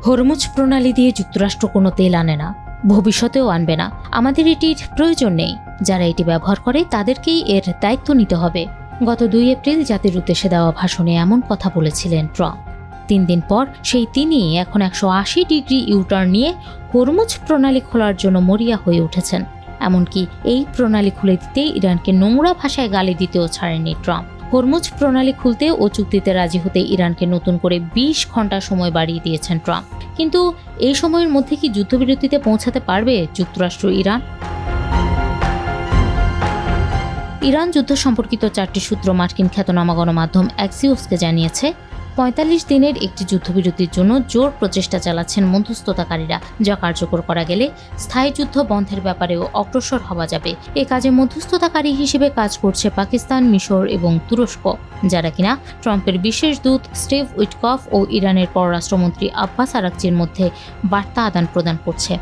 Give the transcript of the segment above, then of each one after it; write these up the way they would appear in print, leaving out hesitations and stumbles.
Hormuz প্রণালী দিয়ে যুক্তরাষ্ট্র কোনো তেল আনে না, ভবিষ্যতেও আনবে না। আমাদের এটির প্রয়োজন নেই। যারা এটি ব্যবহার করে তাদেরকেই এর দায়িত্ব নিতে হবে। গত 2 এপ্রিল জাতির উদ্দেশ্যে দেওয়া ভাষণে এমন কথা বলেছিলেন ট্রাম্প। 3 দিন পর তিনি এখন 180 ডিগ্রি ইউটার্ন নিয়ে হরমুজ প্রণালী খোলার জন্য মরিয়া হয়ে উঠেছেন। এমনকি এই প্রণালী খুলে দিতে ইরানকে নোংরা ভাষায় গালি দিতেও ছাড়েননি ট্রাম্প। হরমুজ প্রণালী খুলতে ও চুক্তিতে রাজি হতে ইরানকে নতুন করে 20 ঘন্টা সময় বাড়িয়ে দিয়েছেন ট্রাম্প। কিন্তু এই সময়ের মধ্যে কি যুদ্ধবিরতিতে পৌঁছাতে পারবে যুক্তরাষ্ট্র ইরান? ইরান যুদ্ধ সম্পর্কিত 4টি সূত্র মার্কিন খ্যাতনামা গণমাধ্যম অ্যাক্সিওসকে জানিয়েছে, 45 দিনের একটি যুদ্ধবিরতির জন্য জোর প্রচেষ্টা চালাচ্ছেন মধ্যস্থতাকারীরা, যা কার্যকর করা গেলে স্থায়ী যুদ্ধ বন্ধের ব্যাপারেও অগ্রসর হওয়া যাবে। এ কাজে মধ্যস্থতাকারী হিসেবে কাজ করছে পাকিস্তান, মিশর এবং তুরস্ক, যারা কিনা ট্রাম্পের বিশেষ দূত স্টিভ উইটকফ ও ইরানের পররাষ্ট্রমন্ত্রী আব্বাস আরাকচির মধ্যে বার্তা আদান প্রদান করছে।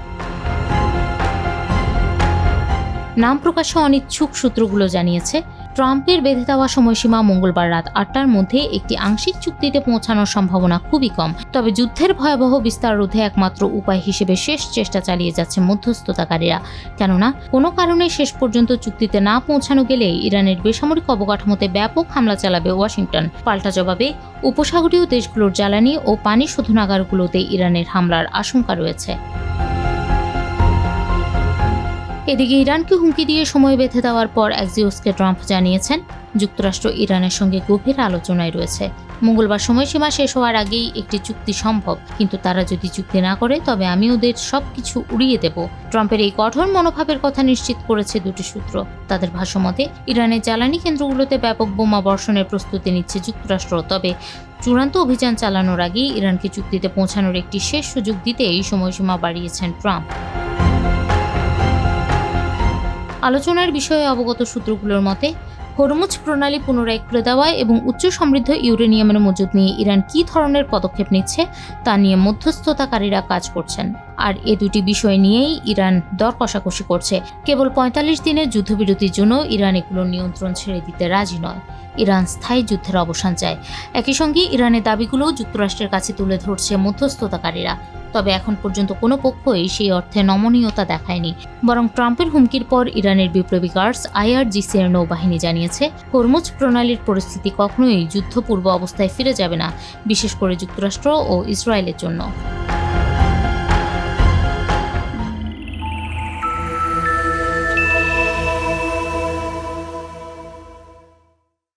নাম প্রকাশে অনিচ্ছুক সূত্রগুলো জানিয়েছে, ট্রাম্পের বেঁধে দেওয়া সময়সীমা মঙ্গলবার রাত 8টার মধ্যে একটি আংশিক চুক্তিতে পৌঁছানোর সম্ভাবনা খুবই কম। তবে যুদ্ধের ভয়াবহ বিস্তার রোধে একমাত্র উপায় হিসেবে শেষ চেষ্টা চালিয়ে যাচ্ছে মধ্যস্থতাকারীরা। কেননা কোনো কারণে শেষ পর্যন্ত চুক্তিতে না পৌঁছানো গেলে ইরানের বেসামরিক অবকাঠামোতে ব্যাপক হামলা চালাবে ওয়াশিংটন। পাল্টা জবাবে উপসাগরীয় দেশগুলোর জ্বালানি ও পানি শোধনাগারগুলোতে ইরানের হামলার আশঙ্কা রয়েছে। এদিকে ইরানকে হুমকি দিয়ে সময় বেঁধে দেওয়ার পর অ্যাক্সিওসকে ট্রাম্প জানিয়েছেন, যুক্তরাষ্ট্র ইরানের সঙ্গে গভীর আলোচনায় রয়েছে। মঙ্গলবার সময়সীমা শেষ হওয়ার আগেই একটি চুক্তি সম্ভব, কিন্তু তারা যদি চুক্তি না করে তবে আমি ওদের সবকিছু উড়িয়ে দেব। ট্রাম্পের এই কঠোর মনোভাবের কথা নিশ্চিত করেছে 2টি সূত্র। তাদের ভাষ্যমতে ইরানের জ্বালানি কেন্দ্রগুলোতে ব্যাপক বোমা বর্ষণের প্রস্তুতি নিচ্ছে যুক্তরাষ্ট্র। তবে চূড়ান্ত অভিযান চালানোর আগেই ইরানকে চুক্তিতে পৌঁছানোর একটি শেষ সুযোগ দিতে এই সময়সীমা বাড়িয়েছেন ট্রাম্প। আলোচনার বিষয়ে অবগত সূত্রগুলোর মতে, হরমুজ প্রণালী পুনরায় খুলে দেওয়া এবং উচ্চ সমৃদ্ধ ইউরেনিয়ামের মজুদ নিয়ে ইরান কী ধরনের পদক্ষেপ নিচ্ছে তা নিয়ে মধ্যস্থতাকারীরা কাজ করছেন। আর এ দুটি বিষয় নিয়েই ইরান দর কষাকষি করছে। কেবল 45 দিনের যুদ্ধবিরতির জন্য ইরান এগুলোর নিয়ন্ত্রণ ছেড়ে দিতে রাজি নয়। ইরান স্থায়ী যুদ্ধের অবসান চায়। একই সঙ্গে ইরানের দাবিগুলোও যুক্তরাষ্ট্রের কাছে তুলে ধরছে মধ্যস্থতাকারীরা। তবে এখন পর্যন্ত কোনো পক্ষই সেই অর্থে নমনীয়তা দেখায়নি। বরং ট্রাম্পের হুমকির পর ইরানের বিপ্লবী গার্ডস IRGC এর নৌবাহিনী জানিয়েছে, হরমুজ প্রণালীর পরিস্থিতি কখনোই যুদ্ধপূর্ব অবস্থায় ফিরে যাবে না, বিশেষ করে যুক্তরাষ্ট্র ও ইসরায়েলের জন্য।